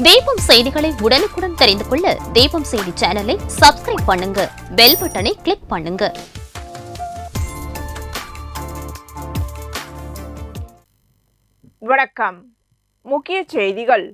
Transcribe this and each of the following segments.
தீபம் செய்திகளை உடனுக்குடன் தெரிந்து கொள்ள தீபம் செய்தி சேனலை சப்ஸ்கிரைப் பண்ணுங்க, பெல் பட்டனை கிளிக் பண்ணுங்க. வணக்கம். முக்கிய செய்திகள்.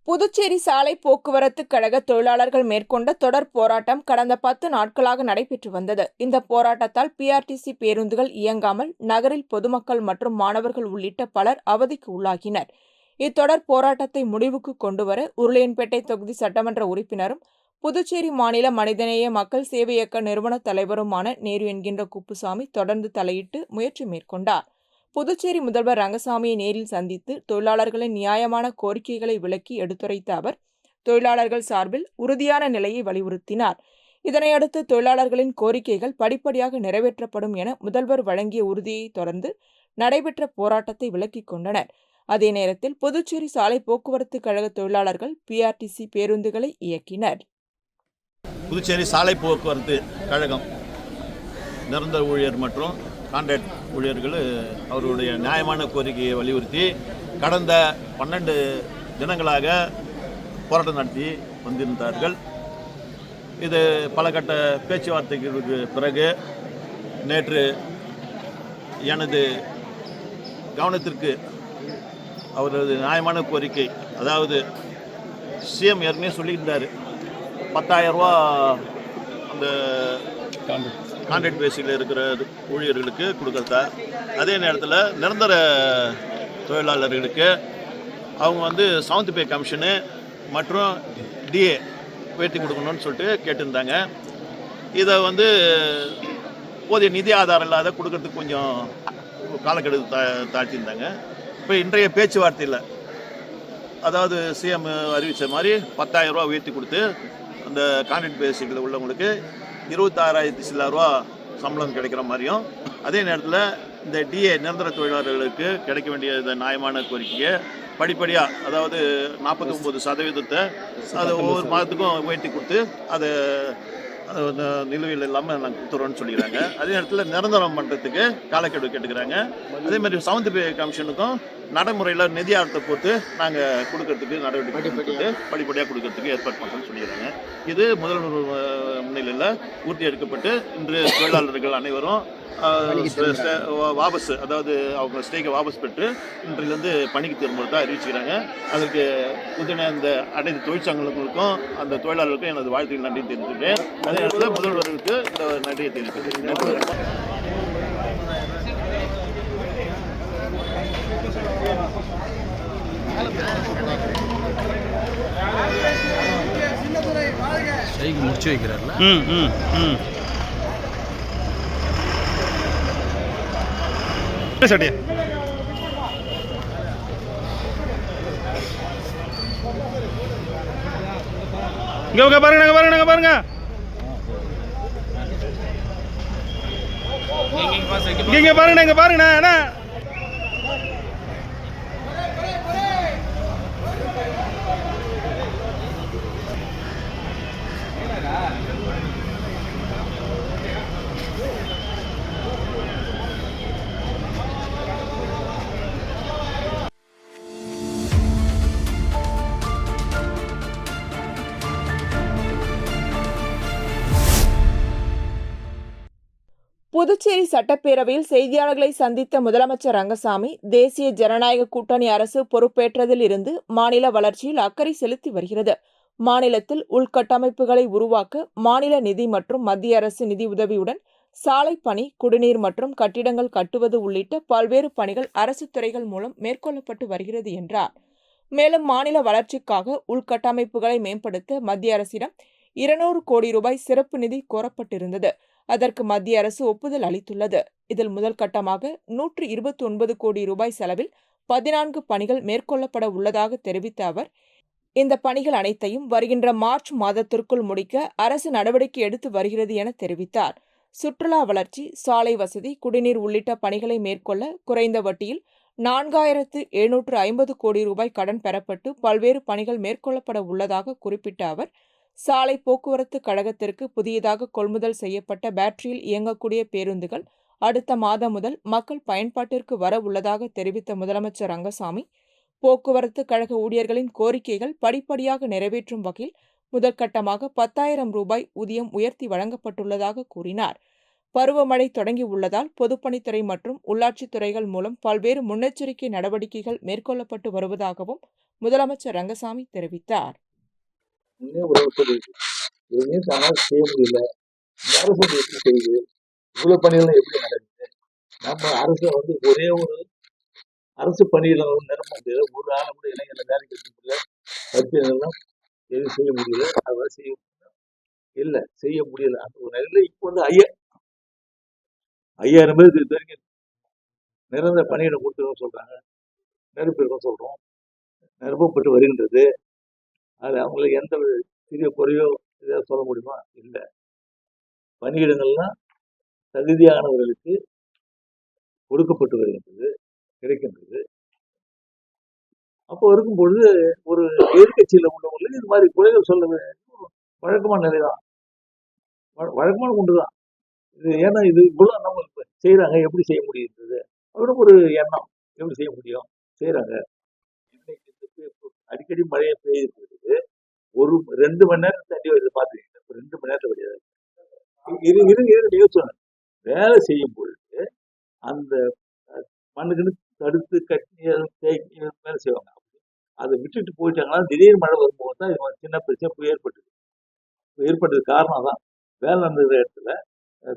புதுச்சேரி சாலை போக்குவரத்து கழக தொழிலாளர்கள் மேற்கொண்ட தொடர் போராட்டம் கடந்த 10 நாட்களாக நடைபெற்று வந்தது. இந்த போராட்டத்தால் பிஆர்டிசி பேருந்துகள் இயங்காமல் நகரில் பொதுமக்கள் மற்றும் மாணவர்கள் உள்ளிட்ட பலர் அவதிக்கு உள்ளாகினர். இத்தொடர் போராட்டத்தை முடிவுக்கு கொண்டுவர உருளையன்பேட்டை தொகுதி சட்டமன்ற உறுப்பினரும் புதுச்சேரி மாநில மனிதநேய மக்கள் சேவை இயக்க நிறுவன தலைவருமான நேரு என்கின்ற குப்புசாமி தொடர்ந்து தலையிட்டு முயற்சி மேற்கொண்டார். புதுச்சேரி முதல்வர் ரங்கசாமியை நேரில் சந்தித்து தொழிலாளர்களின் நியாயமான கோரிக்கைகளை விளக்கி எடுத்துரைத்த அவர் தொழிலாளர்கள் சார்பில் உறுதியான நிலையை வலியுறுத்தினார். இதனையடுத்து தொழிலாளர்களின் கோரிக்கைகள் படிப்படியாக நிறைவேற்றப்படும் என முதல்வர் வழங்கிய உறுதியை தொடர்ந்து நடைபெற்ற போராட்டத்தை விலக்கிக் கொண்டனர். அதே நேரத்தில் புதுச்சேரி சாலை போக்குவரத்து கழக தொழிலாளர்கள் பிஆர்டிசி பேருந்துகளை இயக்கினர். புதுச்சேரி சாலை போக்குவரத்து கழகம் நிரந்தர ஊழியர் மற்றும் கான்ட்ராக்ட் ஊழியர்கள் அவர்களுடைய நியாயமான கோரிக்கையை வலியுறுத்தி கடந்த 12 தினங்களாக போராட்டம் நடத்தி வந்திருந்தார்கள். இது பல கட்ட பேச்சுவார்த்தைகளுக்கு பிறகு நேற்று எனது கவனத்திற்கு அவரது நியாயமான கோரிக்கை, அதாவது சிஎம் ஏற்கனவே சொல்லியிருந்தார் 10,000 ரூபா அந்த கான்ட்ராக்ட் பேசிக்கில் இருக்கிற ஊழியர்களுக்கு கொடுக்குறதா, அதே நேரத்தில் நிரந்தர தொழிலாளர்களுக்கு அவங்க 7th பே கமிஷனு மற்றும் டிஏ உயர்த்தி கொடுக்கணும்னு சொல்லிட்டு கேட்டிருந்தாங்க. இதை போதிய நிதி ஆதாரம் இல்லாத கொடுக்கறதுக்கு கொஞ்சம் காலக்கெடு தாழ்த்தியிருந்தாங்க. இப்போ இன்றைய பேச்சுவார்த்தையில் அதாவது சிஎம் அறிவித்த மாதிரி 10,000 ரூபா உயர்த்தி கொடுத்து அந்த கான்ட்ராக்ட் பேசிக்கில் உள்ளவங்களுக்கு 26,000 சில ரூபா சம்பளம் கிடைக்கிற மாதிரியும், அதே நேரத்தில் இந்த டிஏ நிரந்தர தொழிலாளர்களுக்கு கிடைக்க வேண்டிய இந்த நியாயமான கோரிக்கையை படிப்படியாக, அதாவது 49% அதை ஒவ்வொரு மாதத்துக்கும் உயர்த்தி கொடுத்து அதை நிலுவையில் இல்லாமல் நாங்கள் கொடுத்துறோன்னு சொல்லிக்கிறாங்க. அதே நேரத்தில் நிரந்தரம் பண்ணுறதுக்கு காலக்கெடு கேட்டுக்கிறாங்க. அதே மாதிரி 7th பே கமிஷனுக்கும் நடைமுறையில் நிதி ஆதாரத்தை பொறுத்து நாங்கள் கொடுக்கறதுக்கு நடவடிக்கை படிப்படியாக கொடுக்கறதுக்கு ஏற்பாடு பண்ணுறோன்னு சொல்லிக்கிறாங்க. இது முதல்வர் முன்னிலையில் உறுதி எடுக்கப்பட்டு இன்று தொழிலாளர்கள் அனைவரும் வாபஸ், அதாவது அவங்க ஸ்டேக்கை வாபஸ் பெற்று இன்றிலிருந்து பணிக்கு திரும்புவதாக அறிவிச்சுக்கிறாங்க. அதற்கு புதின இந்த அனைத்து தொழிற்சங்கங்களுக்கும் அந்த தொழிலாளர்களுக்கும் எனது வாழ்த்துக்கள் நன்றி தெரிவித்துக்கிறேன். அதே நேரத்தில் முதல்வருக்கு இந்த நன்றியை தெரிவித்துக்கிறேன். முடிச்சு வைக்கிறார்ல. இங்க பாருங்க இங்க பாருங்க அண்ணா. புதுச்சேரி சட்டப்பேரவையில் செய்தியாளர்களை சந்தித்த முதலமைச்சர் ரங்கசாமி தேசிய ஜனநாயக கூட்டணி அரசு பொறுப்பேற்றதில் இருந்து மாநில வளர்ச்சியில் அக்கறை செலுத்தி வருகிறது. மாநிலத்தில் உள்கட்டமைப்புகளை உருவாக்க மாநில நிதி மற்றும் மத்திய அரசு நிதி உதவியுடன் சாலை பணி, குடிநீர் மற்றும் கட்டிடங்கள் கட்டுவது உள்ளிட்ட பல்வேறு பணிகள் அரசு துறைகள் மூலம் மேற்கொள்ளப்பட்டு வருகிறது என்றார். மேலும் மாநில வளர்ச்சிக்காக உள்கட்டமைப்புகளை மேம்படுத்த மத்திய அரசிடம் 200 கோடி ரூபாய் சிறப்பு நிதி கோரப்பட்டிருந்தது. அதற்கு மத்திய அரசு ஒப்புதல் அளித்துள்ளது. இதில் முதல் கட்டமாக 129 கோடி ரூபாய் செலவில் 14 பணிகள் மேற்கொள்ளப்பட உள்ளதாக தெரிவித்த அவர், இந்த பணிகள் அனைத்தையும் வருகின்ற மார்ச் மாதத்திற்குள் முடிக்க அரசு நடவடிக்கை எடுத்து வருகிறது என தெரிவித்தார். சுற்றுலா வளர்ச்சி, சாலை வசதி, குடிநீர் உள்ளிட்ட பணிகளை மேற்கொள்ள குறைந்த வட்டியில் 4750 கோடி ரூபாய் கடன் பெறப்பட்டு பல்வேறு பணிகள் மேற்கொள்ளப்பட உள்ளதாக குறிப்பிட்ட அவர், சாலை போக்குவரத்து கழகத்திற்கு புதியதாக கொள்முதல் செய்யப்பட்ட பேட்டரியில் இயங்கக்கூடிய பேருந்துகள் அடுத்த மாதம் முதல் மக்கள் பயன்பாட்டிற்கு வர உள்ளதாக தெரிவித்த முதலமைச்சர் ரங்கசாமி, போக்குவரத்து கழக ஊழியர்களின் கோரிக்கைகள் படிப்படியாக நிறைவேற்றும் வகையில் முதற்கட்டமாக 10,000 ரூபாய் ஊதியம் உயர்த்தி வழங்கப்பட்டுள்ளதாக கூறினார். பருவமழை தொடங்கியுள்ளதால் பொதுப்பணித்துறை மற்றும் உள்ளாட்சித் துறைகள் மூலம் பல்வேறு முன்னெச்சரிக்கை நடவடிக்கைகள் மேற்கொள்ளப்பட்டு வருவதாகவும் முதலமைச்சர் ரங்கசாமி தெரிவித்தார். முன்னே உறவு சொல்லியிருக்கு, எதுவுமே தன்னால் செய்ய முடியல, இந்த அரசு எப்படி செய்யுது, இவ்வளவு பணிகள்லாம் எப்படி நடக்குது? நம்ம அரசு ஒரே ஒரு அரசு பணியில நிரப்ப முடியல, ஒரு ஆளை கூட இளைஞர்களை வேலைக்கு எடுக்க முடியல, பரிச்சைகள்லாம் எதுவும் செய்ய முடியல, அதெல்லாம் செய்ய முடியல. அந்த ஒரு நிலையில இப்போ 5,000 பேருக்கு இது வரைக்கும் நிரந்தர பணியிட கொடுத்துருன்னு சொல்றாங்க, நிரப்பிருக்கோம் சொல்றோம், நிரப்பப்பட்டு வருகின்றது. அது அவங்களுக்கு எந்த சிறிய குறையோ இதை சொல்ல முடியுமா? இல்லை. பணியிடங்கள்லாம் தகுதியானவர்களுக்கு கொடுக்கப்பட்டு வருகின்றது, கிடைக்கின்றது. அப்போ இருக்கும்பொழுது ஒரு எதிர்கட்சியில் உள்ளவங்களுக்கு இது மாதிரி குறைகள் சொல்ல வழக்கமான நிலைதான், வழக்கமான ஒன்றுதான் இது. ஏன்னா இது இவ்வளவு நம்ம செய்யறாங்க, எப்படி செய்ய முடியுன்றது அப்படின்னு ஒரு எண்ணம். எப்படி செய்ய முடியும்? செய்யறாங்க. அடிக்கடி மழையை பெய்யுது, ஒரு 2 மணி நேரம் தண்ணி வருது பார்த்துக்கிட்டு, 2 மணி நேரத்தை கிடையாது. யோசனை வேலை செய்யும் பொழுது அந்த மண்ணுக்குன்னு தடுத்து கட்டி வேலை செய்வாங்க. அதை விட்டுட்டு போயிட்டாங்கன்னா திடீர்னு மழை வரும்போது தான் இது சின்ன பிரச்சனை ஏற்பட்டது. காரணம் தான் வேலை நடந்துகிற இடத்துல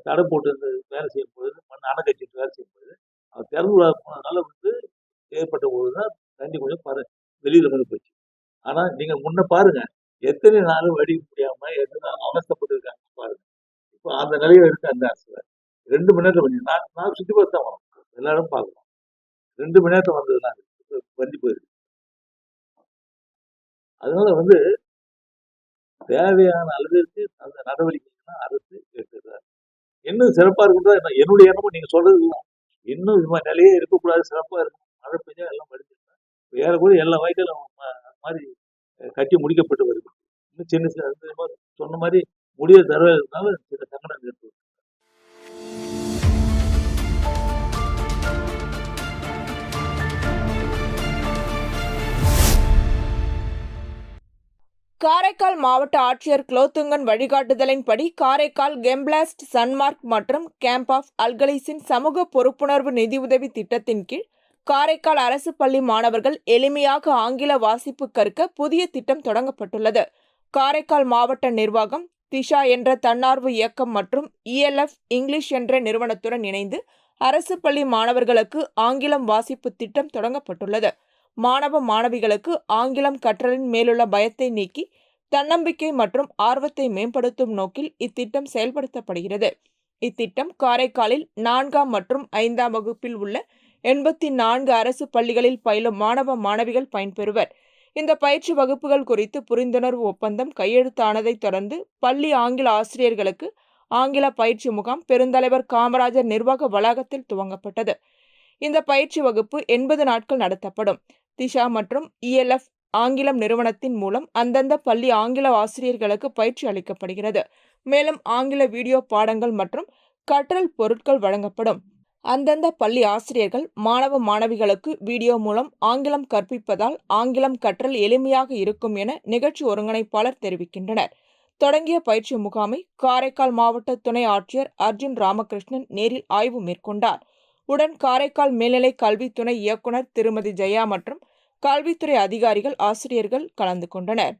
தடை போட்டு வேலை செய்யும் பொழுது, மண் அணை கட்டிட்டு வேலை செய்யும் பொழுது அது திறந்து போனதுனால ஏற்பட்ட போது தான் தண்ணி கொஞ்சம் வெளியில வந்து போச்சு. ஆனா நீங்க முன்ன பாருங்க, எத்தனை நாளும் வடிக்க முடியாம எத்தனை அவஸ்தப்பட்டு இருக்காங்க பாருங்க. இப்போ அந்த நிலையில இருக்கு அந்த அரசுல. 2 மணி நேரத்துல பண்ணி நான் சுத்தி பார்த்து தான் வரோம், எல்லாரும் பார்க்கணும். 2 மணி நேரத்துல வந்ததுனால வண்டி போயிருக்கு. அதனால தேவையான அளவிற்கு அந்த நடவடிக்கைகள்லாம் அரசு எடுத்துக்கிறார். இன்னும் சிறப்பா இருக்குன்றா என்னுடைய எண்ணமும். நீங்க சொல்றது இன்னும் இது மாதிரி நிலையே இருக்கக்கூடாது, சிறப்பா இருக்கும். மழை பெஞ்சா எல்லாம் படிச்சிருக்கேன். ஏறக்குறைய எல்லா வயதிலும் மாதிரி கட்டி முடிக்கப்பட்டு வருது. இன்னும் சின்ன சொன்ன மாதிரி முடிய தரவேனால சில சங்கடம் ஏற்படுது. காரைக்கால் மாவட்ட ஆட்சியர் குலோத்துங்கன் வழிகாட்டுதலின்படி காரைக்கால் கெம்பிளாஸ்ட் சன்மார்க் மற்றும் கேம்ப் ஆஃப் அல்கலைஸின் சமூக பொறுப்புணர்வு நிதியுதவி திட்டத்தின் கீழ் காரைக்கால் அரசு பள்ளி மாணவர்கள் எளிமையாக ஆங்கில வாசிப்பு கற்க புதிய திட்டம் தொடங்கப்பட்டுள்ளது. காரைக்கால் மாவட்ட நிர்வாகம் திஷா என்ற தன்னார்வ இயக்கம் மற்றும் ELF இங்கிலீஷ் என்ற நிறுவனத்துடன் இணைந்து அரசு பள்ளி மாணவர்களுக்கு ஆங்கிலம் வாசிப்பு திட்டம் தொடங்கப்பட்டுள்ளது. மாணவ மாணவிகளுக்கு ஆங்கிலம் கற்றலின் மேலுள்ள பயத்தை நீக்கி தன்னம்பிக்கை மற்றும் ஆர்வத்தை மேம்படுத்தும் நோக்கில் இத்திட்டம் செயல்படுத்தப்படுகிறது. இத்திட்டம் காரைக்காலில் 4ஆம் மற்றும் 5ஆம் வகுப்பில் உள்ள 84 அரசு பள்ளிகளில் பயிலும் மாணவ மாணவிகள் பயன்பெறுவர். இந்த பயிற்சி வகுப்புகள் குறித்து புரிந்துணர்வு ஒப்பந்தம் கையெழுத்தானதைத் தொடர்ந்து பள்ளி ஆங்கில ஆசிரியர்களுக்கு ஆங்கில பயிற்சி முகாம் பெருந்தலைவர் காமராஜர் நிர்வாக வளாகத்தில் துவங்கப்பட்டது. இந்த பயிற்சி வகுப்பு 80 நாட்கள் நடத்தப்படும். திஷா மற்றும் ELF ஆங்கிலம் நிறுவனத்தின் மூலம் அந்தந்த பள்ளி ஆங்கில ஆசிரியர்களுக்கு பயிற்சி அளிக்கப்படுகிறது. மேலும் ஆங்கில வீடியோ பாடங்கள் மற்றும் கற்றல் பொருட்கள் வழங்கப்படும். அந்தந்த பள்ளி ஆசிரியர்கள் மாணவ மாணவிகளுக்கு வீடியோ மூலம் ஆங்கிலம் கற்பிப்பதால் ஆங்கிலம் கற்றல் எளிமையாக இருக்கும் என நிகழ்ச்சி ஒருங்கிணைப்பாளர் தெரிவிக்கின்றனர். தொடங்கிய பயிற்சி முகாமை காரைக்கால் மாவட்ட துணை ஆட்சியர் அர்ஜுன் ராமகிருஷ்ணன் நேரில் ஆய்வு மேற்கொண்டார். உடன் காரைக்கால் மேல்நிலை கல்வி துணை இயக்குனர் திருமதி ஜெயா மற்றும் கல்வித்துறை அதிகாரிகள் ஆசிரியர்கள் கலந்து கொண்டனர்.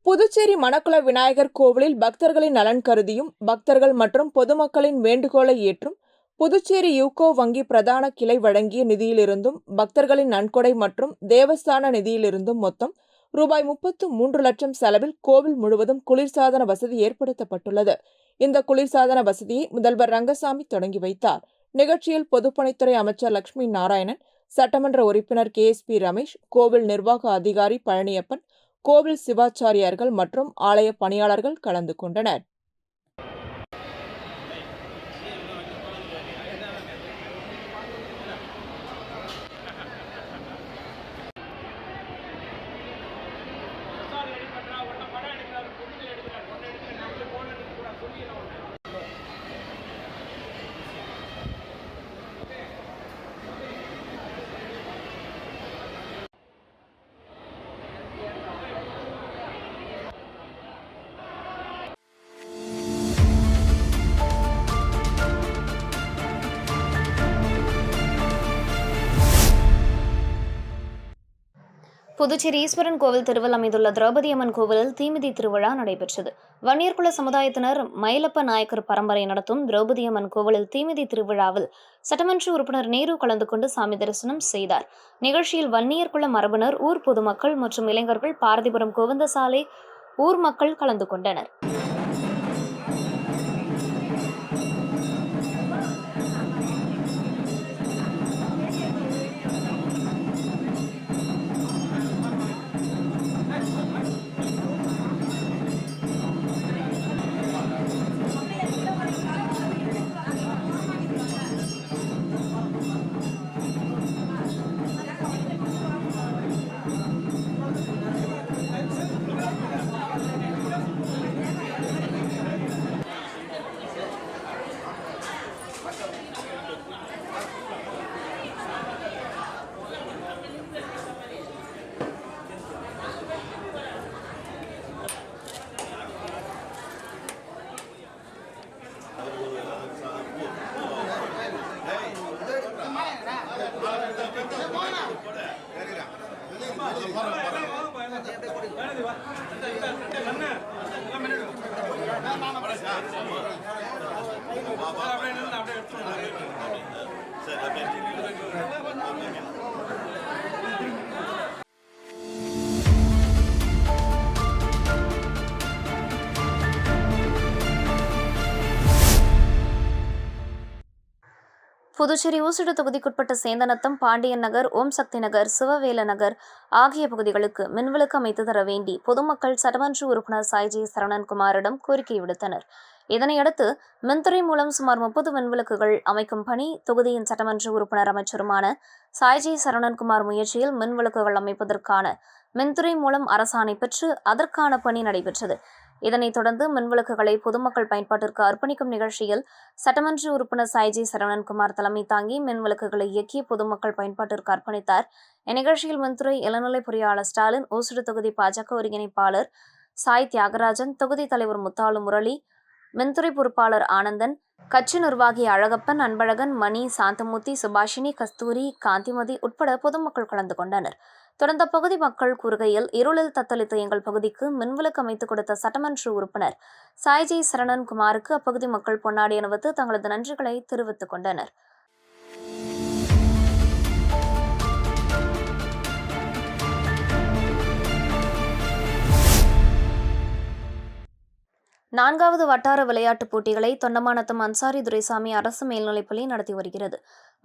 புதுச்சேரி மணக்குள விநாயகர் கோவிலில் பக்தர்களின் நலன் கருதியும் பக்தர்கள் மற்றும் பொதுமக்களின் வேண்டுகோளை ஏற்றும் புதுச்சேரி யூகோ வங்கி பிரதான கிளை வழங்கிய நிதியிலிருந்தும் பக்தர்களின் நன்கொடை மற்றும் தேவஸ்தான நிதியிலிருந்தும் மொத்தம் ரூபாய் 33 லட்சம் செலவில் கோவில் முழுவதும் குளிர்சாதன வசதி ஏற்படுத்தப்பட்டுள்ளது. இந்த குளிர்சாதன வசதியை முதல்வர் ரங்கசாமி தொடங்கி வைத்தார். நிகழ்ச்சியில் பொதுப்பணித்துறை அமைச்சர் லட்சுமி நாராயணன், சட்டமன்ற உறுப்பினர் KSP ரமேஷ், கோவில் நிர்வாக அதிகாரி பழனியப்பன், கோவில் சிவாச்சாரியார்கள் மற்றும் ஆலய பணியாளர்கள் கலந்து கொண்டனர். புதுச்சேரி ஈஸ்வரன் கோவில் தெருவில் அமைந்துள்ள திரௌபதி அம்மன் கோவிலில் தீமிதி திருவிழா நடைபெற்றது. வன்னியர்குல சமுதாயத்தினர் மயிலப்ப நாயக்கர் பரம்பரை நடத்தும் திரௌபதி அம்மன் கோவிலில் தீமிதி திருவிழாவில் சட்டமன்ற உறுப்பினர் நேரு கலந்து கொண்டு சாமி தரிசனம் செய்தார். நிகழ்ச்சியில் வன்னியர்குல மரபினர், ஊர் பொதுமக்கள் மற்றும் இளைஞர்கள், பாரதிபுரம் கோவிந்தசாலை ஊர் மக்கள் கலந்து கொண்டனர். புதுச்சேரி ஊசுடு தொகுதிக்குட்பட்ட சேந்தநத்தம், பாண்டியன் நகர், ஓம் சக்தி நகர், சிவவேல நகர் ஆகிய பகுதிகளுக்கு மின்விளக்கு அமைத்து தர வேண்டி பொதுமக்கள் சட்டமன்ற உறுப்பினர் சாய்ஜி சரவணன்குமாரிடம் கோரிக்கை விடுத்தனர். இதனையடுத்து மின்துறை மூலம் சுமார் 30 மின்விளக்குகள் அமைக்கும் பணி தொகுதியின் சட்டமன்ற உறுப்பினர் அமைச்சருமான சாய்ஜி சரவணன்குமார் முயற்சியில் மின்விளக்குகள் அமைப்பதற்கான மின்துறை மூலம் அரசாணை பெற்று அதற்கான பணி நடைபெற்றது. இதனைத் தொடர்ந்து மின்விளக்குகளை பொதுமக்கள் பயன்பாட்டிற்கு அர்ப்பணிக்கும் நிகழ்ச்சியில் சட்டமன்ற உறுப்பினர் சாய்ஜி சரவணன்குமார் தலைமை தாங்கி மின்விளக்குகளை இயக்கி பொதுமக்கள் பயன்பாட்டிற்கு அர்ப்பணித்தார். இந்நிகழ்ச்சியில் மின்துறை இளநிலை பொறியாளர் ஸ்டாலின், ஊசுடு தொகுதி பாஜக ஒருங்கிணைப்பாளர் சாய் தியாகராஜன், தொகுதி தலைவர் முத்தாலு முரளி, மின்துறை பொறுப்பாளர் ஆனந்தன், கட்சி நிர்வாகி அழகப்பன், அன்பழகன், மணி, சாந்தமூர்த்தி, சுபாஷினி, கஸ்தூரி, காந்திமதி உட்பட பொதுமக்கள் கலந்து கொண்டனர். தொடர்ந்த பகுதி மக்கள் கூறுகையில், இருளில் தத்தளித்த எங்கள் பகுதிக்கு மின்விளக்கு அமைத்துக் கொடுத்த சட்டமன்ற உறுப்பினர் சாய்ஜி சரவணன்குமாருக்கு அப்பகுதி மக்கள் பொன்னாடி அணிவித்து தங்களது நன்றிகளை தெரிவித்துக் கொண்டனர். நான்காவது வட்டார விளையாட்டுப் போட்டிகளை தொண்டமாநத்தம் அன்சாரி துரைசாமி அரசு மேல்நிலைப்பள்ளி நடத்தி வருகிறது.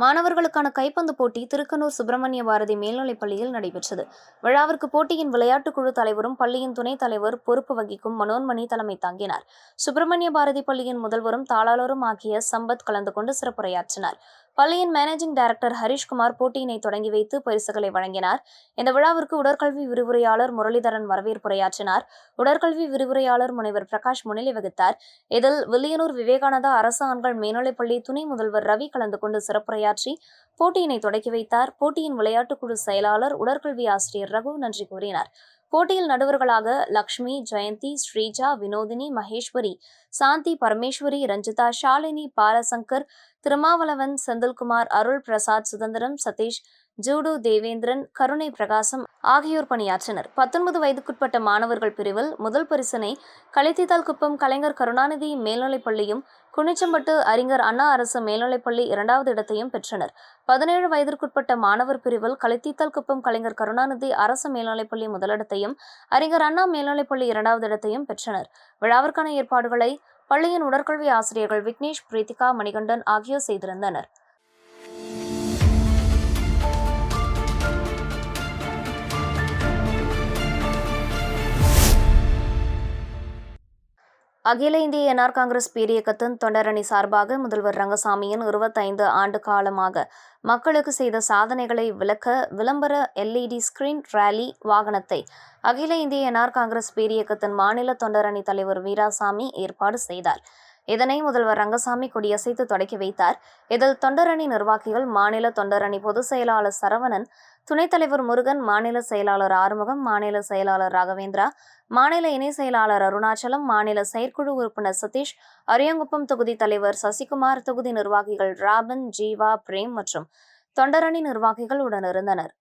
மாணவர்களுக்கான கைப்பந்து போட்டி திருக்கனூர் சுப்பிரமணிய பாரதி மேல்நிலைப்பள்ளியில் நடைபெற்றது. விழாவிற்கு போட்டியின் விளையாட்டுக் குழு தலைவரும் பள்ளியின் துணைத் தலைவர் பொறுப்பு வகிக்கும் மனோன்மணி தலைமை தாங்கினார். சுப்பிரமணிய பாரதி பள்ளியின் முதல்வரும் தாளாளரும் ஆகிய சம்பத் கலந்து கொண்டு சிறப்புரையாற்றினார். பள்ளியின் மேனேஜிங் டைரக்டர் ஹரிஷ்குமார் போட்டியினை தொடங்கி வைத்து பரிசுகளை வழங்கினார். இந்த விழாவிற்கு உடற்கல்வி விரிவுரையாளர் முரளிதரன் வரவேற்புரையாற்றினார். உடற்கல்வி விரிவுரையாளர் முனைவர் பிரகாஷ் முன்னிலை வகித்தார். இதில் வில்லியனூர் விவேகானந்தா அரசு ஆண்கள் மேல்நிலைப்பள்ளி துணை முதல்வர் ரவி கலந்து கொண்டு சிறப்புரையாற்றி போட்டியினை தொடக்கி வைத்தார். போட்டியின் விளையாட்டுக்குழு செயலாளர் உடற்கல்வி ஆசிரியர் ரகு நன்றி கூறினார். போட்டியில் நடுவர்களாக லக்ஷ்மி, ஜெயந்தி, ஸ்ரீஜா, வினோதினி, மகேஸ்வரி, சாந்தி, பரமேஸ்வரி, ரஞ்சிதா, ஷாலினி, பாலசங்கர், திருமாவளவன், செந்தில்குமார், அருள் பிரசாத், சுதந்திரம், சதீஷ், ஜூடு, தேவேந்திரன், கருணை பிரகாசம் ஆகியோர் பணியாற்றினர். 19 வயதுக்குட்பட்ட மாணவர்கள் பிரிவில் முதல் பரிசினை களித்தித்தால்குப்பம் கலைஞர் கருணாநிதி மேல்நிலைப்பள்ளியும், குனிச்சம்பட்டு அறிஞர் அண்ணா அரசு மேல்நிலைப்பள்ளி 2வது இடத்தையும் பெற்றனர். 17 வயதிற்குட்பட்ட மாணவர் பிரிவில் களித்தித்தால்குப்பம் கலைஞர் கருணாநிதி அரசு மேல்நிலைப்பள்ளி முதலிடத்தையும், அறிஞர் அண்ணா மேல்நிலைப்பள்ளி 2வது இடத்தையும் பெற்றனர். விழாவிற்கான ஏற்பாடுகளை பள்ளியின் உடற்கல்வி ஆசிரியர்கள் விக்னேஷ், பிரீத்திகா, மணிகண்டன் ஆகியோர் செய்திருந்தனர். அகில இந்திய என்ஆர் காங்கிரஸ் பேரியக்கத்தின் தொண்டரணி சார்பாக முதல்வர் ரங்கசாமியின் 25 ஆண்டு காலமாக மக்களுக்கு செய்த சாதனைகளை விளக்க விளம்பர LED ஸ்கிரீன் ரேலி வாகனத்தை அகில இந்திய என்ஆர் காங்கிரஸ் பேரியக்கத்தின் மாநில தொண்டரணி தலைவர் வீராசாமி ஏற்பாடு செய்தார். இதனை முதல்வர் ரங்கசாமி கொடியசைத்து தொடக்கி வைத்தார். இதில் தொண்டரணி நிர்வாகிகள், மாநில தொண்டரணி பொதுச் செயலாளர் சரவணன், துணைத் தலைவர் முருகன், மாநில செயலாளர் ஆறுமுகம், மாநில செயலாளர் ராகவேந்திரா, மாநில இணை செயலாளர் அருணாச்சலம், மாநில செயற்குழு உறுப்பினர் சதீஷ், அரியாங்குப்பம் தொகுதி தலைவர் சசிகுமார், தொகுதி நிர்வாகிகள் ராபன், ஜீவா, பிரேம் மற்றும் தொண்டரணி நிர்வாகிகள் உடனிருந்தனர்.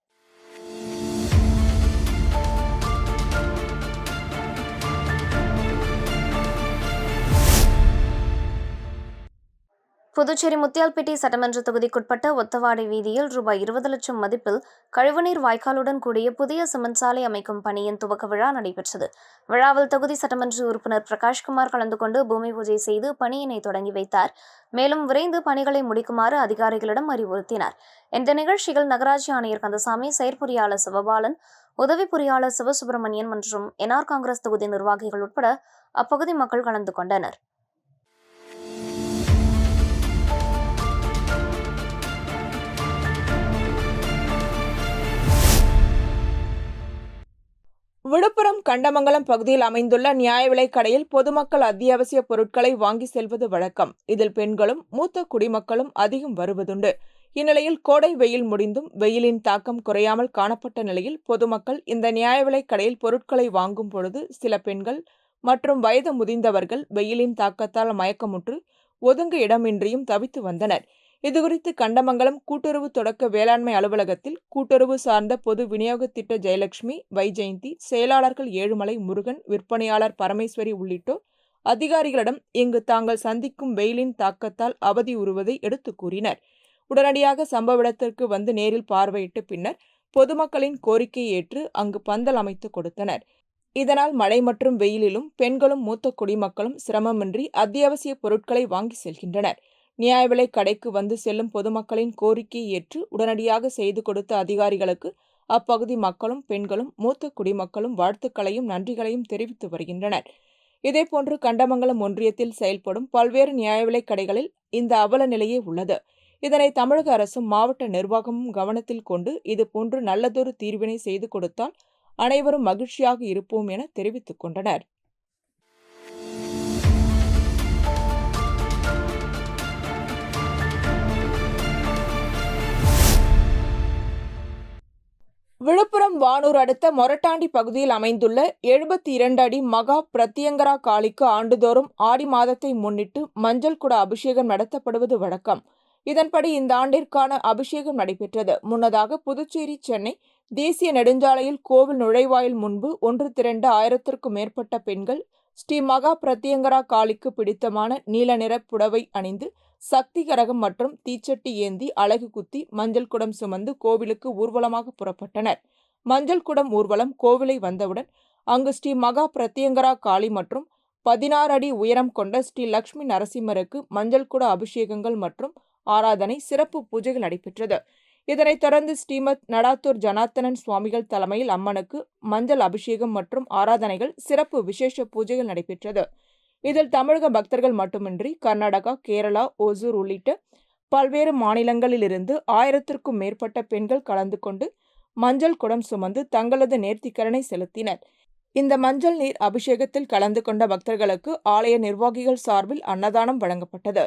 புதுச்சேரி முத்தியால்பேட்டை சட்டமன்ற தொகுதிக்குட்பட்ட ஒத்தவாடை வீதியில் ரூபாய் 20 லட்சம் மதிப்பில் கழிவுநீர் வாய்க்காலுடன் கூடிய புதிய சிமெண்ட் சாலை அமைக்கும் பணியின் துவக்க விழா நடைபெற்றது. விழாவில் தொகுதி சட்டமன்ற உறுப்பினர் பிரகாஷ்குமார் கலந்து கொண்டு பூமி பூஜை செய்து பணியினை தொடங்கி வைத்தார். மேலும் விரைந்து பணிகளை முடிக்குமாறு அதிகாரிகளிடம் அறிவுறுத்தினார். இந்த நிகழ்ச்சியில் நகராட்சி ஆணையர் கந்தசாமி, செயற்பொறியாளர் சிவபாலன், உதவி பொறியாளர் சிவசுப்பிரமணியன் மற்றும் என்ஆர் காங்கிரஸ் தொகுதி நிர்வாகிகள் உட்பட அப்பகுதி மக்கள் கலந்து கொண்டனர். விழுப்புரம் கண்டமங்கலம் பகுதியில் அமைந்துள்ள நியாய விலைக் கடையில் பொதுமக்கள் அத்தியாவசிய பொருட்களை வாங்கி செல்வது வழக்கம். இதில் பெண்களும் மூத்த குடிமக்களும் அதிகம் வருவதுண்டு. இந்நிலையில் கோடை வெயில் முடிந்தும் வெயிலின் தாக்கம் குறையாமல் காணப்பட்ட நிலையில் பொதுமக்கள் இந்த நியாய விலைக் கடையில் பொருட்களை வாங்கும் பொழுது சில பெண்கள் மற்றும் வயது முதிர்ந்தவர்கள் வெயிலின் தாக்கத்தால் மயக்கமுற்று ஒதுங்க இடமின்றியும் தவித்து வந்தனர். இதுகுறித்து கண்டமங்கலம் கூட்டுறவு தொடக்க வேளாண்மை அலுவலகத்தில் கூட்டுறவு சார்ந்த பொது விநியோக திட்ட ஜெயலட்சுமி, வைஜெயந்தி, செயலாளர்கள் ஏழுமலை, முருகன், விற்பனையாளர் பரமேஸ்வரி உள்ளிட்டோர் அதிகாரிகளிடம் இங்கு தாங்கள் சந்திக்கும் வெயிலின் தாக்கத்தால் அவதி உறுவதை எடுத்து கூறினர். உடனடியாக சம்பவ இடத்திற்கு வந்து நேரில் பார்வையிட்டு பின்னர் பொதுமக்களின் கோரிக்கையை ஏற்று அங்கு பந்தல் அமைத்து கொடுத்தனர். இதனால் மழை மற்றும் வெயிலிலும் பெண்களும் மூத்த குடிமக்களும் சிரமமின்றி அத்தியாவசிய பொருட்களை வாங்கி செல்கின்றனர். நியாய விலைக் கடைக்கு வந்து செல்லும் பொதுமக்களின் கோரிக்கையை ஏற்று உடனடியாக செய்து கொடுத்த அதிகாரிகளுக்கு அப்பகுதி மக்களும் பெண்களும் மூத்த குடிமக்களும் வாழ்த்துக்களையும் நன்றிகளையும் தெரிவித்து வருகின்றனர். இதேபோன்று கண்டமங்கலம் ஒன்றியத்தில் செயல்படும் பல்வேறு நியாய விலைக் கடைகளில் இந்த அவல நிலையே உள்ளது. இதனை தமிழக அரசும் மாவட்ட நிர்வாகமும் கவனத்தில் கொண்டு இதுபோன்று நல்லதொரு தீர்வினை செய்து கொடுத்தால் அனைவரும் மகிழ்ச்சியாக இருப்போம் என தெரிவித்துக் கொண்டனர். விழுப்புரம் வானூர் அடுத்த மொரட்டாண்டி பகுதியில் அமைந்துள்ள 72 அடி மகா பிரத்யங்கரா காளிக்கு ஆண்டுதோறும் ஆடி மாதத்தை முன்னிட்டு மஞ்சள் குட அபிஷேகம் நடத்தப்படுவது வழக்கம். இதன்படி இந்த ஆண்டிற்கான அபிஷேகம் நடைபெற்றது. முன்னதாக புதுச்சேரி சென்னை தேசிய நெடுஞ்சாலையில் கோவில் நுழைவாயில் முன்பு ஒன்று திரண்ட 1000க்கும் மேற்பட்ட பெண்கள் ஸ்ரீ மகா பிரத்யங்கரா காளிக்கு பிடித்தமான நீல நிற புடவை அணிந்து சக்தி கரகம் மற்றும் தீச்சட்டி ஏந்தி அலகு குத்தி மஞ்சள் குடம் சுமந்து கோவிலுக்கு ஊர்வலமாக புறப்பட்டனர். மஞ்சள் குடம் ஊர்வலம் கோவிலை வந்தவுடன் அங்கு ஸ்ரீ மகா பிரத்யங்கரா காளி மற்றும் 16 அடி உயரம் கொண்ட ஸ்ரீ லட்சுமி நரசிம்மருக்கு மஞ்சள் குட அபிஷேகங்கள் மற்றும் ஆராதனை, சிறப்பு பூஜைகள் நடைபெற்றது. இதனைத் தொடர்ந்து ஸ்ரீமத் நடாத்தூர் ஜனார்த்தனன் சுவாமிகள் தலைமையில் அம்மனுக்கு மஞ்சள் அபிஷேகம் மற்றும் ஆராதனைகள், சிறப்பு விசேஷ பூஜைகள் நடைபெற்றது. இதில் தமிழக பக்தர்கள் மட்டுமின்றி கர்நாடகா, கேரளா, ஓசூர் உள்ளிட்ட பல்வேறு மாநிலங்களிலிருந்து 1000க்கும் மேற்பட்ட பெண்கள் கலந்து கொண்டு மஞ்சள் குடம் சுமந்து தங்களது நேர்த்திக்கடனை செலுத்தினர். இந்த மஞ்சள் நீர் அபிஷேகத்தில் கலந்து கொண்ட பக்தர்களுக்கு ஆலய நிர்வாகிகள் சார்பில் அன்னதானம் வழங்கப்பட்டது.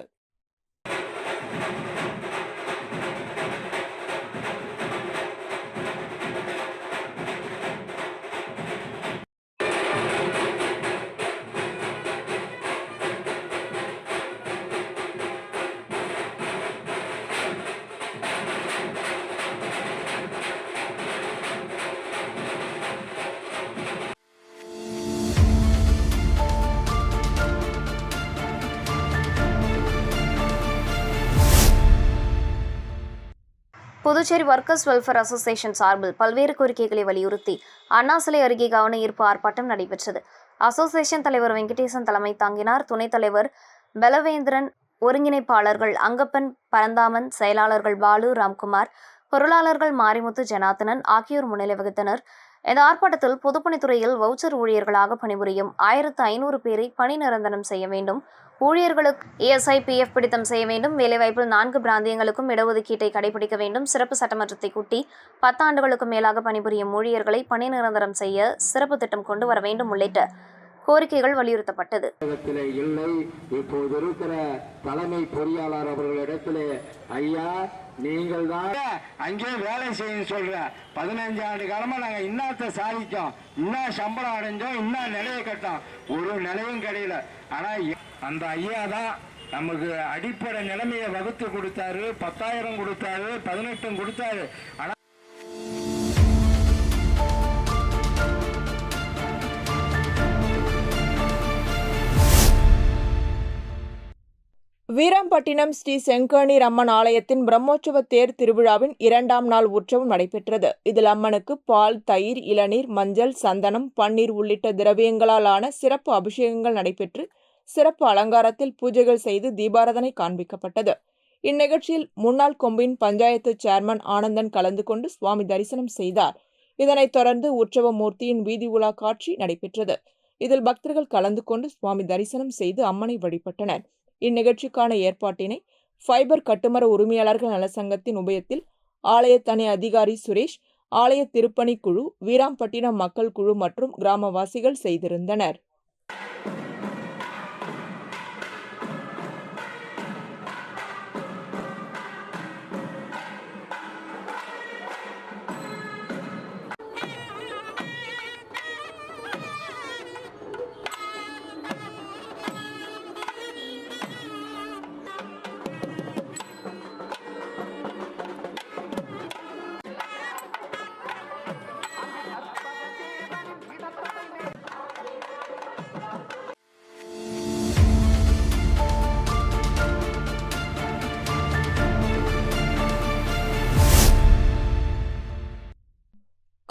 புதுச்சேரி ஒர்க்கர்ஸ் வெல்ஃபேர் அசோசியேஷன் சார்பில் பல்வேறு கோரிக்கைகளை வலியுறுத்தி அண்ணா சிலை அருகே கவன ஈர்ப்பு ஆர்ப்பாட்டம் நடைபெற்றது. அசோசியேஷன் தலைவர் வெங்கடேசன் தலைமை தாங்கினார். துணைத் தலைவர் பலவேந்திரன், ஒருங்கிணைப்பாளர்கள் அங்கப்பன், பரந்தாமன், செயலாளர்கள் பாலு, ராம்குமார், பொருளாளர்கள் மாரிமுத்து, ஜனார்த்தனன் ஆகியோர் முன்னிலை வகித்தனர். இந்த ஆர்ப்பாட்டத்தில் பொதுப்பணித்துறையில் வவுச்சர் ஊழியர்களாக பணிபுரியும் 1500 பேரை பணி நிரந்தரம் செய்ய வேண்டும், ஊழியர்களுக்கு ESI, PF பிடித்தம் செய்ய வேண்டும், வேலைவாய்ப்பில் 4 பிராந்தியங்களுக்கும் இடஒதுக்கீட்டை கடைபிடிக்க வேண்டும், சிறப்பு சட்டமன்றத்தை கூட்டி 10 ஆண்டுகளுக்கு மேலாக பணிபுரியும் ஊழியர்களை பணி நிரந்தரம் செய்ய சிறப்பு திட்டம் கொண்டு வர வேண்டும் உள்ளிட்ட கோரிக்கைகள் வலியுறுத்தப்பட்டது. இல்லை, இப்போது இருக்கிற தலைமை பொறியாளர் அவர்களிடத்திலே, ஐயா நீங்கள் தான் அங்கே வேலை செய்ய சொல்ற 15 ஆண்டு காலமா நாங்க இன்னத்த சாதிச்சோம், இன்னும் சம்பளம் அடைஞ்சோம், இன்னும் நிலையை கட்டோம், ஒரு நிலையும் கிடையில. ஆனா அந்த ஐயா தான் நமக்கு அடிப்படை நிலைமையை வகுத்து கொடுத்தாரு, 10,000 கொடுத்தாரு, 18 கொடுத்தாரு. ஆனா வீராம்பட்டினம் ஸ்ரீ செங்கண்ணீர் அம்மன் ஆலயத்தின் பிரம்மோற்சவ தேர் திருவிழாவின் 2ஆம் நாள் உற்சவம் நடைபெற்றது. இதில் அம்மனுக்கு பால், தயிர், இளநீர், மஞ்சள், சந்தனம், பன்னீர் உள்ளிட்ட திரவியங்களால் ஆன சிறப்பு அபிஷேகங்கள் நடைபெற்று சிறப்பு அலங்காரத்தில் பூஜைகள் செய்து தீபாராதனை காண்பிக்கப்பட்டது. இந்நிகழ்ச்சியில் முன்னாள் கொம்பின் பஞ்சாயத்து சேர்மன் ஆனந்தன் கலந்து கொண்டு சுவாமி தரிசனம் செய்தார். இதனைத் தொடர்ந்து உற்சவ மூர்த்தியின் வீதி உலா காட்சி நடைபெற்றது. இதில் பக்தர்கள் கலந்து கொண்டு சுவாமி தரிசனம் செய்து அம்மனை வழிபட்டனர். இந்நிகழ்ச்சிக்கான ஏற்பாட்டினை ஃபைபர் கட்டுமர உரிமையாளர்கள் நலசங்கத்தின் உபயத்தில் ஆலய தனி அதிகாரி சுரேஷ், ஆலய திருப்பணி குழு, வீராம்பட்டினம் மக்கள் குழு மற்றும் கிராமவாசிகள் செய்திருந்தனர்.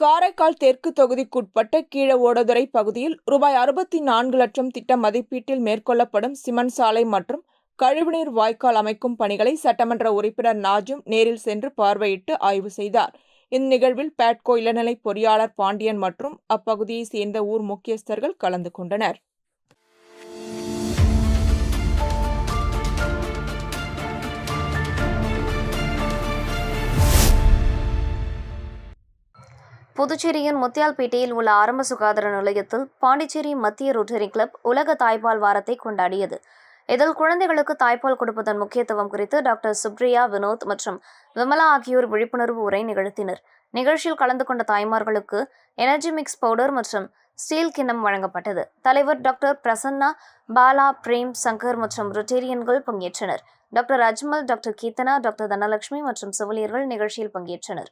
காரைக்கால் தெற்கு தொகுதிக்குட்பட்ட கீழ ஓடதுறை பகுதியில் ரூபாய் 64 லட்சம் திட்ட மதிப்பீட்டில் மேற்கொள்ளப்படும் சிமெண்ட் சாலை மற்றும் கழிவுநீர் வாய்க்கால் அமைக்கும் பணிகளை சட்டமன்ற உறுப்பினர் நாஜும் நேரில் சென்று பார்வையிட்டு ஆய்வு செய்தார். இந்நிகழ்வில் பேட்கோ இளநிலை பொறியாளர் பாண்டியன் மற்றும் அப்பகுதியைச் சேர்ந்த ஊர் முக்கியஸ்தர்கள் கலந்து கொண்டனர். புதுச்சேரியின் முத்தியால்பேட்டையில் உள்ள ஆரம்ப சுகாதார நிலையத்தில் பாண்டிச்சேரி மத்திய ரோட்டரி கிளப் உலக தாய்ப்பால் வாரத்தை கொண்டாடியது. இதில் குழந்தைகளுக்கு தாய்ப்பால் கொடுப்பதன் முக்கியத்துவம் குறித்து டாக்டர் சுப்ரியா, வினோத் மற்றும் விமலா ஆகியோர் விழிப்புணர்வு உரை நிகழ்த்தினர். நிகழ்ச்சியில் கலந்து கொண்ட தாய்மார்களுக்கு எனர்ஜி மிக்ஸ் பவுடர் மற்றும் ஸ்டீல் கிண்ணம் வழங்கப்பட்டது. தலைவர் டாக்டர் பிரசன்னா, பாலா, பிரேம், சங்கர் மற்றும் ரொட்டேரியன்கள் பங்கேற்றனர். Doctor Ajmal, doctor Keerthana, doctor Dhanalakshmi மற்றும் செவிலியர்கள் நிகழ்ச்சியில் பங்கேற்றனர்.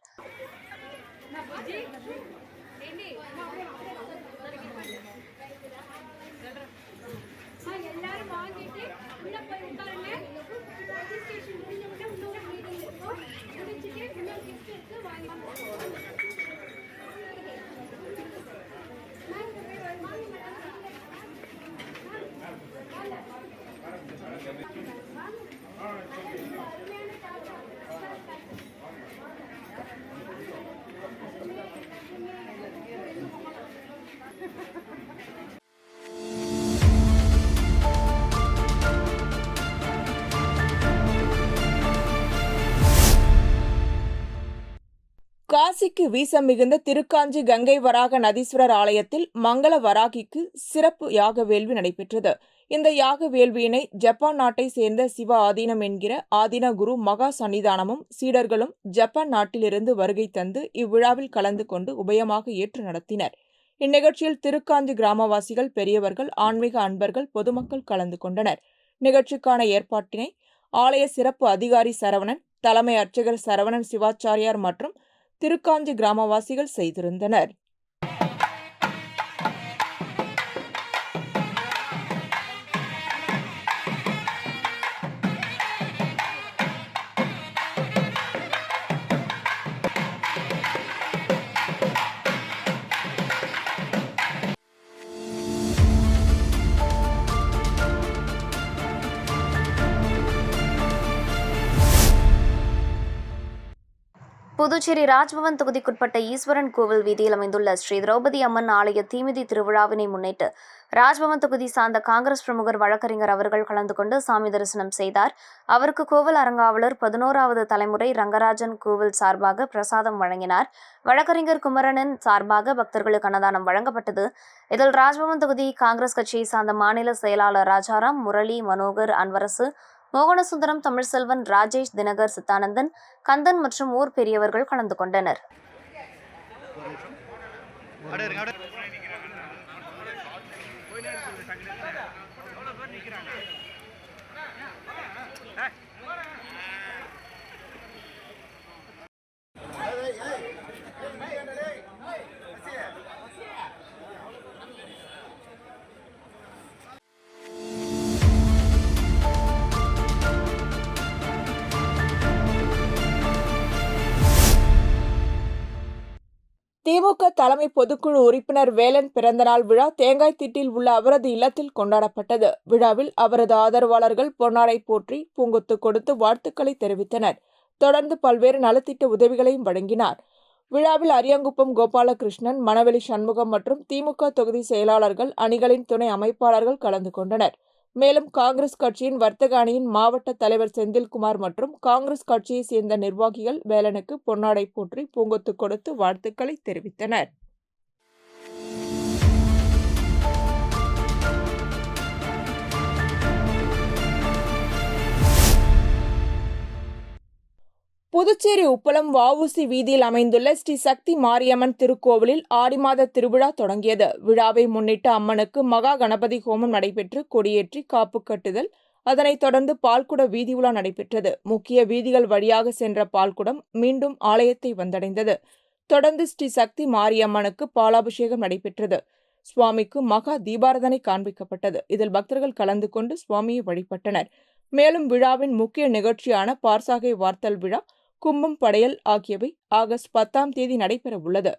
காசிக்கு வீசம் மிகுந்த திருக்காஞ்சி கங்கை வராக நதீஸ்வரர் ஆலயத்தில் மங்கள வராகிக்கு சிறப்பு யாக வேள்வி நடைபெற்றது. இந்த யாக வேள்வியினை ஜப்பான் நாட்டை சேர்ந்த சிவ ஆதீனம் என்கிற ஆதீன குரு மகா சன்னிதானமும் சீடர்களும் ஜப்பான் நாட்டிலிருந்து வருகை தந்து இவ்விழாவில் கலந்து கொண்டு உபயமாக ஏற்று நடத்தினர். இந்நிகழ்ச்சியில் திருக்காஞ்சி கிராமவாசிகள், பெரியவர்கள், ஆன்மீக அன்பர்கள், பொதுமக்கள் கலந்து கொண்டனர். நிகழ்ச்சிக்கான ஏற்பாட்டினை ஆலய சிறப்பு அதிகாரி சரவணன், தலைமை அர்ச்சகர் சரவணன் சிவாச்சாரியார் மற்றும் திருக்காஞ்சி கிராமவாசிகள் செய்திருந்தனர். புதுச்சேரி ராஜ்பவன் தொகுதிக்குட்பட்ட ஈஸ்வரன் கோவில் வீதியில் அமைந்துள்ள ஸ்ரீ திரௌபதி அம்மன் ஆலய தீமிதி திருவிழாவினை முன்னிட்டு ராஜ்பவன் தொகுதி சார்ந்த காங்கிரஸ் பிரமுகர் வழக்கறிஞர் அவர்கள் கலந்து கொண்டு சாமி தரிசனம் செய்தார். அவருக்கு கோவில் அறங்காவலர் 11வது தலைமுறை ரங்கராஜன் கோவில் சார்பாக பிரசாதம் வழங்கினார். வழக்கறிஞர் குமரனின் சார்பாக பக்தர்களுக்கு அன்னதானம் வழங்கப்பட்டது. இதில் ராஜ்பவன் தொகுதி காங்கிரஸ் கட்சியை சார்ந்த மாநில செயலாளர் ராஜாராம், முரளி, மனோகர், அன்வரசு, மோகனசுந்தரம், தமிழ்செல்வன், ராஜேஷ், தினகர், சித்தானந்தன், கந்தன் மற்றும் ஊர் பெரியவர்கள் கலந்து கொண்டனர். திமுக தலைமை பொதுக்குழு உறுப்பினர் வேலன் பிறந்தநாள் விழா தேங்காய்த்திட்டில் உள்ள அவரது இல்லத்தில் கொண்டாடப்பட்டது. விழாவில் அவரது ஆதரவாளர்கள் பொன்னாடை போற்றி பூங்கொத்து கொடுத்து வாழ்த்துக்களை தெரிவித்தனர். தொடர்ந்து பல்வேறு நலத்திட்ட உதவிகளையும் வழங்கினார். விழாவில் அரியாங்குப்பம் கோபாலகிருஷ்ணன், மணவெளி சண்முகம் மற்றும் திமுக தொகுதி செயலாளர்கள், அணிகளின் துணை அமைப்பாளர்கள் கலந்து கொண்டனர். மேலும் காங்கிரஸ் கட்சியின் வர்த்தக அணியின் மாவட்ட தலைவர் செந்தில்குமார் மற்றும் காங்கிரஸ் கட்சியை சேர்ந்த நிர்வாகிகள் வேலனுக்கு பொன்னாடை போற்றி பூங்கொத்து கொடுத்து வாழ்த்துக்களை தெரிவித்தனர். புதுச்சேரி உப்பளம் வ.உ.சி. வீதியில் அமைந்துள்ள ஸ்ரீ சக்தி மாரியம்மன் திருக்கோவிலில் ஆடி மாத திருவிழா தொடங்கியது. விழாவை முன்னிட்டு அம்மனுக்கு மகா கணபதி ஹோமம் நடைபெற்று கொடியேற்றி காப்பு கட்டுதல், அதனைத் தொடர்ந்து பால்குட வீதி உலா நடைபெற்றது. முக்கிய வீதிகள் வழியாக சென்ற பால்குடம் மீண்டும் ஆலயத்தை வந்தடைந்தது. தொடர்ந்து ஸ்ரீ சக்தி மாரியம்மனுக்கு பாலாபிஷேகம் நடைபெற்றது. சுவாமிக்கு மகா தீபாரதனை காண்பிக்கப்பட்டது. இதில் பக்தர்கள் கலந்து கொண்டு சுவாமியை வழிபட்டனர். மேலும் விழாவின் முக்கிய நிகழ்ச்சியான பார்சாகை வார்த்தல் விழா, கும்பம் படையல் ஆகியவை ஆகஸ்ட் 10ஆம் தேதி நடைபெற உள்ளது.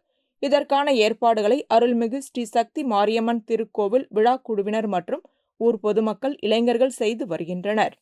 இதற்கான ஏற்பாடுகளை அருள்மிகு ஸ்ரீ சக்தி மாரியம்மன் திருக்கோவில் விழா குழுவினர் மற்றும் ஊர் பொதுமக்கள், இளைஞர்கள் செய்து வருகின்றனர்.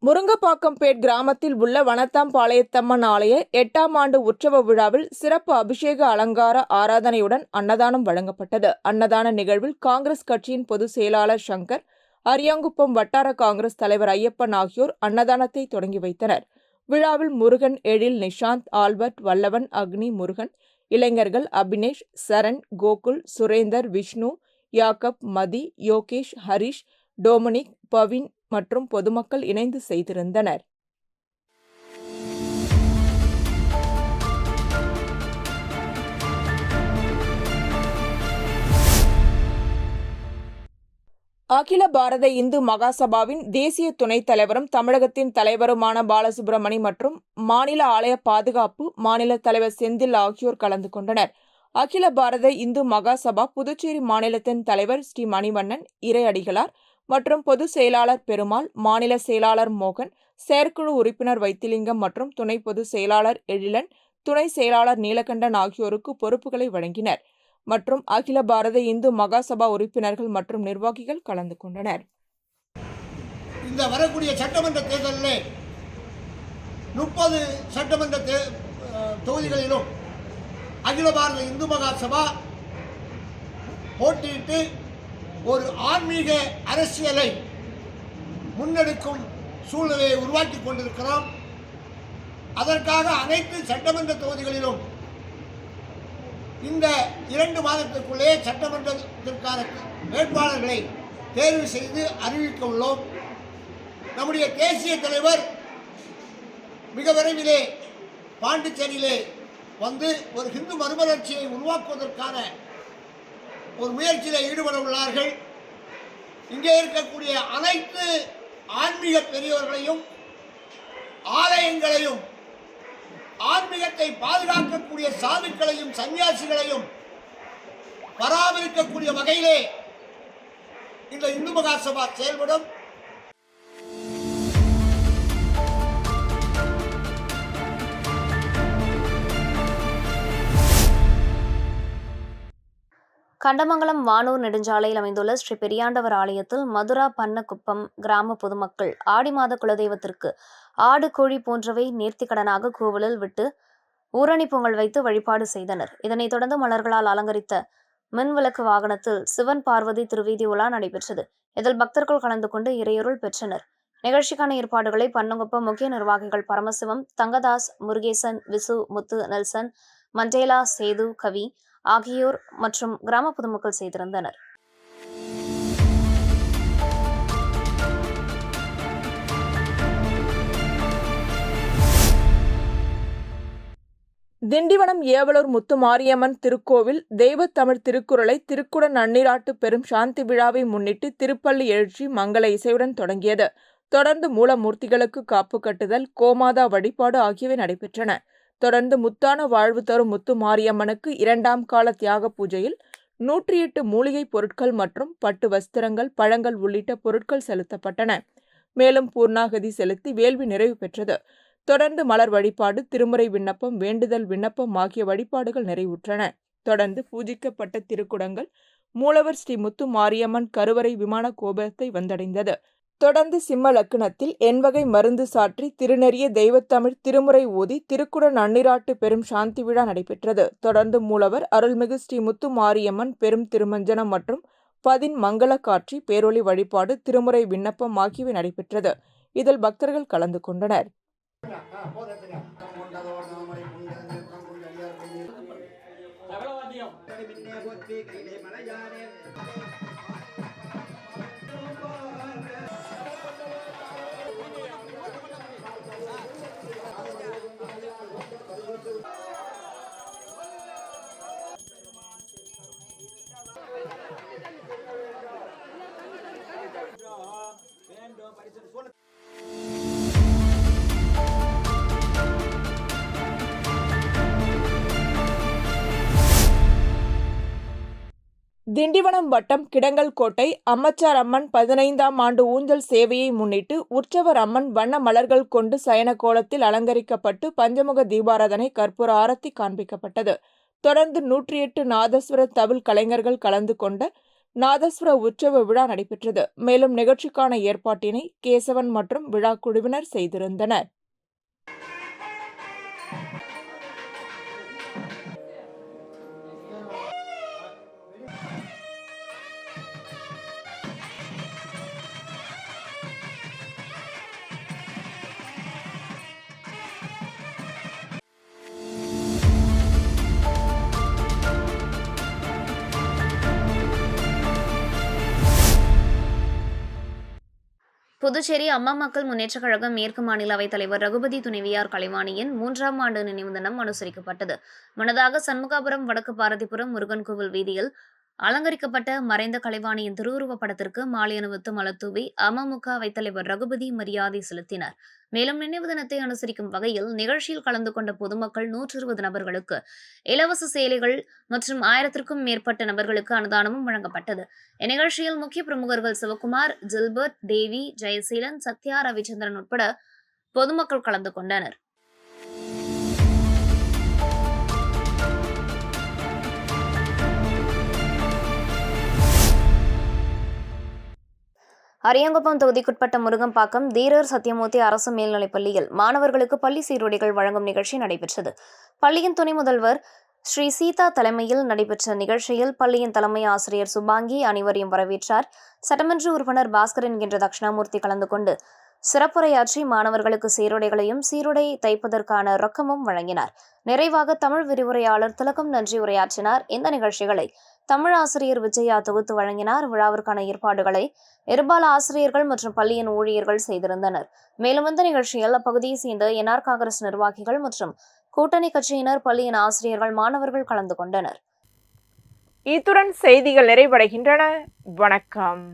முருங்கப்பாக்கம்பேட் கிராமத்தில் உள்ள வனத்தாம்பாளையத்தம்மன் ஆலய 8ஆம் ஆண்டு உற்சவ விழாவில் சிறப்பு அபிஷேக அலங்கார ஆராதனையுடன் அன்னதானம் வழங்கப்பட்டது. அன்னதான நிகழ்வில் காங்கிரஸ் கட்சியின் பொதுச் செயலாளர் சங்கர், அரியாங்குப்பம் வட்டார காங்கிரஸ் தலைவர் ஐயப்பன் ஆகியோர் அன்னதானத்தை தொடங்கி வைத்தனர். விழாவில் முருகன், எழில், நிஷாந்த், ஆல்பர்ட், வல்லவன், அக்னி, முருகன், இளைஞர்கள் அபினேஷ், சரண், கோகுல், சுரேந்தர், விஷ்ணு, யாக்கப், மதி, யோகேஷ், ஹரிஷ், டொமினிக், பவின் மற்றும் பொதுமக்கள் இணைந்து செய்திருந்தனர். அகில பாரத இந்து மகாசபாவின் தேசிய துணைத் தலைவரும் தமிழகத்தின் தலைவருமான பாலசுப்ரமணி மற்றும் மாநில ஆலய பாதுகாப்பு மாநில தலைவர் செந்தில் ஆகியோர் கலந்து கொண்டனர். அகில பாரத இந்து மகாசபா புதுச்சேரி மாநிலத்தின் தலைவர் ஸ்ரீ மணிவண்ணன், இறையடிகளார் மற்றும் பொதுச் செயலாளர் பெருமாள், மாநில செயலாளர் மோகன், செயற்குழு உறுப்பினர் வைத்திலிங்கம் மற்றும் துணை பொதுச் செயலாளர் எழிலன், துணை செயலாளர் நீலகண்டன் ஆகியோருக்கு பொறுப்புகளை வழங்கினர். மற்றும் அகில பாரத இந்து மகாசபா உறுப்பினர்கள் மற்றும் நிர்வாகிகள் கலந்து கொண்டனர். இந்த வரக்கூடிய சட்டமன்ற தேர்தலில் 30 சட்டமன்ற தொகுதிகளிலும் அகில பாரத இந்து மகாசபா போட்டியிட்டு ஒரு ஆன்மீக அரசியலை முன்னெடுக்கும் சூழ்நிலையை உருவாக்கி கொண்டிருக்கிறோம். அதற்காக அனைத்து சட்டமன்ற தொகுதிகளிலும் இந்த 2 மாதத்திற்குள்ளே சட்டமன்றத்திற்கான வேட்பாளர்களை தேர்வு செய்து அறிவிக்க உள்ளோம். நம்முடைய தேசிய தலைவர் மிக விரைவிலே பாண்டிச்சேரியிலே வந்து ஒரு ஹிந்து மறுமலர்ச்சியை உருவாக்குவதற்கான ஒரு முயற்சியில் ஈடுபட உள்ளார்கள். இங்கே இருக்கக்கூடிய அனைத்து ஆன்மீக பெரியவர்களையும், ஆலயங்களையும், ஆன்மீகத்தை பாதுகாக்கக்கூடிய சாதுக்களையும் சன்னியாசிகளையும் பராமரிக்கக்கூடிய வகையிலே இந்த இந்து மகாசபா செயல்படும். கண்டமங்கலம் வானூர் நெடுஞ்சாலையில் அமைந்துள்ள ஸ்ரீ பெரியாண்டவர் ஆலயத்தில் மதுரா பன்னக்குப்பம் கிராம பொதுமக்கள் ஆடி மாத குலதெய்வத்திற்கு ஆடு, கோழி போன்றவை நேர்த்திக்கடனாக கோவிலில் விட்டு ஊரணி பொங்கல் வைத்து வழிபாடு செய்தனர். இதனைத் தொடர்ந்து மலர்களால் அலங்கரித்த மின்விளக்கு வாகனத்தில் சிவன் பார்வதி திருவீதி உலா நடைபெற்றது. இதில் பக்தர்கள் கலந்து கொண்டு இறையருள் பெற்றனர். நிகழ்ச்சிக்கான ஏற்பாடுகளை பன்னங்குப்பம் முக்கிய நிர்வாகிகள் பரமசிவம், தங்கதாஸ், முருகேசன், விசு, முத்து, நெல்சன், மண்டேலா, சேது, கவி ஆகியோர் மற்றும் கிராம பொதுமக்கள் செய்திருந்தனர். திண்டிவனம் ஏவலூர் முத்துமாரியம்மன் திருக்கோவில் தெய்வத்தமிழ் திருக்குறளை திருக்குட நன்னீராட்டு பெரும் சாந்தி விழாவை முன்னிட்டு திருப்பள்ளி எழுச்சி மங்கள இசையுடன் தொடங்கியது. தொடர்ந்து மூலமூர்த்திகளுக்கு காப்பு கட்டுதல், கோமாதா வழிபாடு ஆகியவை நடைபெற்றன. தொடர்ந்து முத்தான வாழ்வு தரும் முத்துமாரியம்மனுக்கு 2ஆம் கால தியாக பூஜையில் 108 மூலிகை பொருட்கள் மற்றும் பட்டு வஸ்திரங்கள், பழங்கள் உள்ளிட்ட பொருட்கள் செலுத்தப்பட்டன. மேலும் பூர்ணாகதி செலுத்தி வேள்வி நிறைவு பெற்றது. தொடர்ந்து மலர் வழிபாடு, திருமுறை விண்ணப்பம், வேண்டுதல் விண்ணப்பம் ஆகிய வழிபாடுகள் நிறைவுற்றன. தொடர்ந்து பூஜிக்கப்பட்ட திருக்குடங்கள் மூலவர் ஸ்ரீ முத்து மாரியம்மன் கருவறை விமான கோபுரத்தை வந்தடைந்தது. தொடர்ந்து சிம்ம லக்னத்தில் எண்வகை மருந்து சாற்றி திருநெறிய தெய்வத்தமிழ் திருமுறை ஊதி திருக்குட நன்னீராட்டு பெரும் சாந்தி விழா நடைபெற்றது. தொடர்ந்து மூலவர் அருள்மிகு ஸ்ரீ முத்து மாரியம்மன் பெரும் திருமஞ்சனம் மற்றும் பதின் மங்கள காட்சி, பேரொளி வழிபாடு, திருமுறை விண்ணப்பம் ஆகியவை நடைபெற்றது. இதில் பக்தர்கள் கலந்து கொண்டனர். திண்டிவனம் வட்டம் கிடங்கல் கோட்டை அம்மச்சார் அம்மன் 15ஆம் ஆண்டு ஊஞ்சல் சேவையை முன்னிட்டு உற்சவர் அம்மன் வண்ண மலர்கள் கொண்டு சயன கோலத்தில் அலங்கரிக்கப்பட்டு பஞ்சமுக தீபாராதனை, கற்பூர ஆரத்தி காண்பிக்கப்பட்டது. தொடர்ந்து 108 நாதஸ்வர தவில் கலைஞர்கள் கலந்து கொண்ட நாதஸ்வர உற்சவ விழா நடைபெற்றது. மேலும் நிகழ்ச்சிக்கான ஏற்பாட்டினை கேசவன் மற்றும் விழா குழுவினர் செய்திருந்தனர். புதுச்சேரி அம்மா மக்கள் முன்னேற்றக் கழகம் மேற்கு மாநில அவைத் தலைவர் ரகுபதி துணைவியார் கலைவாணியின் 3ஆம் ஆண்டு நினைவு தினம் அனுசரிக்கப்பட்டது. முன்னதாக சண்முகாபுரம் வடக்கு பாரதிபுரம் முருகன் கோவில் வீதியில் அலங்கரிக்கப்பட்ட மறைந்த கலைவாணியின் திருவுருவப் படத்திற்கு மாலை அணிவித்து மலர்தூவி அமமுக அவைத் தலைவர் ரகுபதி மரியாதை செலுத்தினார். மேலும் நினைவு தினத்தை அனுசரிக்கும் வகையில் நிகழ்ச்சியில் கலந்து கொண்ட பொதுமக்கள் 120 நபர்களுக்கு இலவச சேலைகள் மற்றும் 1000க்கும் மேற்பட்ட நபர்களுக்கு அன்னதானமும் வழங்கப்பட்டது. இந்நிகழ்ச்சியில் முக்கிய பிரமுகர்கள் சிவகுமார், ஜில்பர்ட், தேவி, ஜெயசீலன், சத்யா, ரவிச்சந்திரன் உட்பட பொதுமக்கள் கலந்து கொண்டனர். அரியாங்குப்பம் தொகுதிக்குட்பட்ட முருகம்பாக்கம் தீரர் சத்தியமூர்த்தி அரசு மேல்நிலைப்பள்ளியில் மாணவர்களுக்கு பள்ளி சீருடைகள் வழங்கும் நிகழ்ச்சி நடைபெற்றது. பள்ளியின் துணை முதல்வர் ஸ்ரீ சீதா தலைமையில் நடைபெற்ற நிகழ்ச்சியில் பள்ளியின் தலைமை ஆசிரியர் சுபாங்கி அனைவரையும் வரவேற்றார். சட்டமன்ற உறுப்பினர் பாஸ்கரன் என்கின்ற தட்சிணாமூர்த்தி கலந்து கொண்டு சிறப்புரையாற்றி மாணவர்களுக்கு சீருடைகளையும் சீருடை தைப்பதற்கான ரொக்கமும் வழங்கினார். நிறைவாக தமிழ் விரிவுரையாளர் திலகம் நன்றி உரையாற்றினார். இந்த நிகழ்ச்சிகளை தமிழ் ஆசிரியர் விஜயா தொகுத்து வழங்கினார். விழாவிற்கான ஏற்பாடுகளை இருபால ஆசிரியர்கள் மற்றும் பள்ளியின் ஊழியர்கள் செய்திருந்தனர். மேலும் இந்த நிகழ்ச்சியில் அப்பகுதியை சேர்ந்த என்ஆர் காங்கிரஸ் நிர்வாகிகள் மற்றும் கூட்டணி கட்சியினர், பள்ளியின் ஆசிரியர்கள், மாணவர்கள் கலந்து கொண்டனர். இத்துடன் செய்திகள் நிறைவடைகின்றன. வணக்கம்.